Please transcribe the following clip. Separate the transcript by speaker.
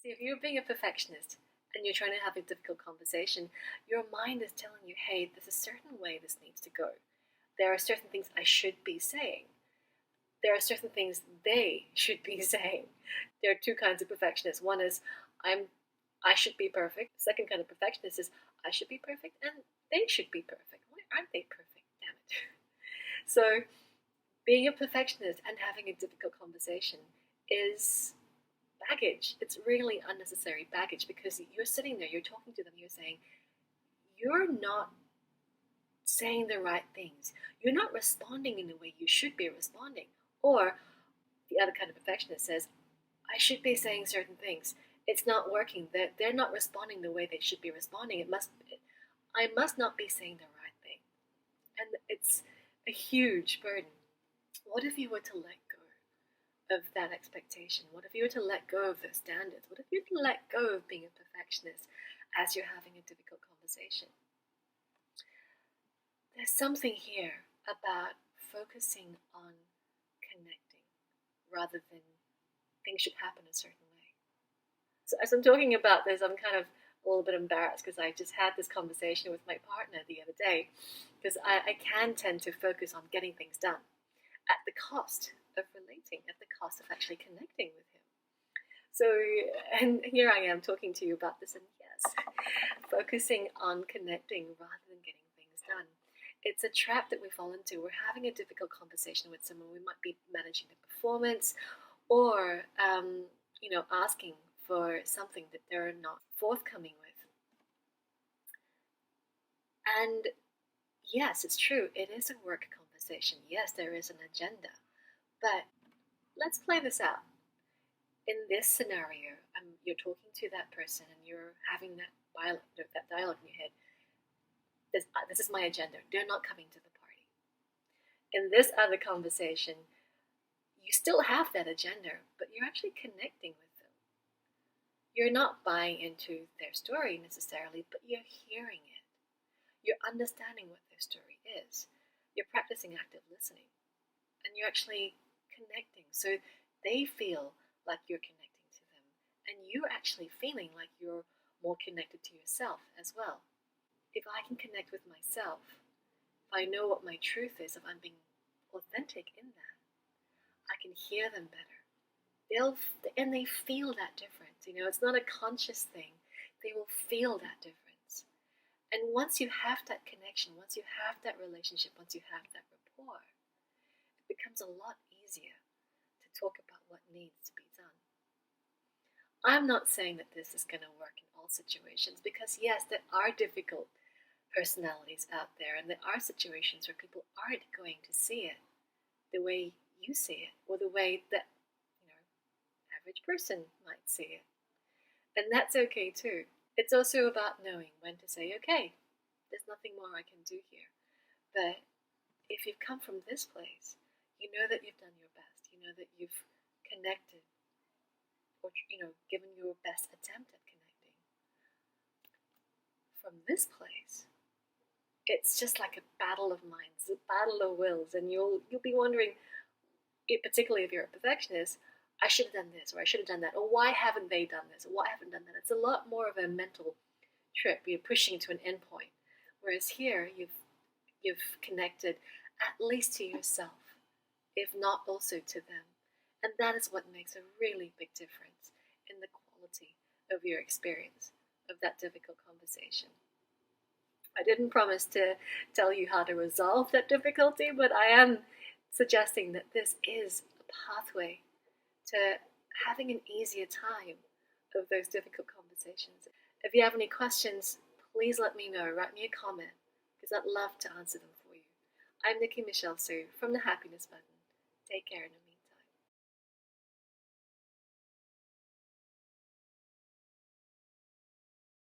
Speaker 1: See, if you're being a perfectionist and you're trying to have a difficult conversation, your mind is telling you, hey, there's a certain way this needs to go. There are certain things I should be saying. There are certain things they should be saying. There are two kinds of perfectionists. One is I should be perfect. The second kind of perfectionist is I should be perfect and they should be perfect. Why aren't they perfect? Damn it. So being a perfectionist and having a difficult conversation is baggage. It's really unnecessary baggage because you're sitting there, you're talking to them, you're saying, you're not saying the right things. You're not responding in the way you should be responding. Or the other kind of perfectionist says, I should be saying certain things. It's not working. They're not responding the way they should be responding. I must not be saying the right thing. And it's a huge burden. What if you were to let go of that expectation? What if you were to let go of those standards? What if you were to let go of being a perfectionist as you're having a difficult conversation? There's something here about focusing on connecting rather than things should happen a certain way. So as I'm talking about this, I'm kind of a little bit embarrassed because I just had this conversation with my partner the other day because I can tend to focus on getting things done at the cost of relating, at the cost of actually connecting with him. So, and here I am talking to you about this, and yes, focusing on connecting rather than getting things done. It's a trap that we fall into. We're having a difficult conversation with someone. We might be managing the performance or, asking for something that they're not forthcoming with. And yes, it's true. It is a work conversation. Yes, there is an agenda. But let's play this out. In this scenario, you're talking to that person and you're having that dialogue in your head. This is my agenda. They're not coming to the party. In this other conversation, you still have that agenda, but you're actually connecting with them. You're not buying into their story necessarily, but you're hearing it. You're understanding what their story is. You're practicing active listening. And you're actually connecting. So they feel like you're connecting to them. And you're actually feeling like you're more connected to yourself as well. If I can connect with myself, if I know what my truth is, if I'm being authentic in that, I can hear them better. They feel that difference. It's not a conscious thing. They will feel that difference. And once you have that connection, once you have that relationship, once you have that rapport, it becomes a lot easier to talk about what needs to be done. I'm not saying that this is going to work in all situations because, yes, there are difficult personalities out there and there are situations where people aren't going to see it the way you see it or the way that average person might see it. And that's okay too. It's also about knowing when to say, okay, there's nothing more I can do here. But if you've come from this place, you know that you've done your best. You know that you've connected or, given your best attempt at connecting. From this place, it's just like a battle of minds, a battle of wills. And you'll be wondering, particularly if you're a perfectionist, I should have done this, or I should have done that, or why haven't they done this, or why haven't done that? It's a lot more of a mental trip. You're pushing to an end point. Whereas here, you've connected at least to yourself, if not also to them. And that is what makes a really big difference in the quality of your experience of that difficult conversation. I didn't promise to tell you how to resolve that difficulty, but I am suggesting that this is a pathway to having an easier time of those difficult conversations. If you have any questions, please let me know. Write me a comment because I'd love to answer them for you. I'm Nikki Michelle Sue from the Happiness Button. Take care, Nami.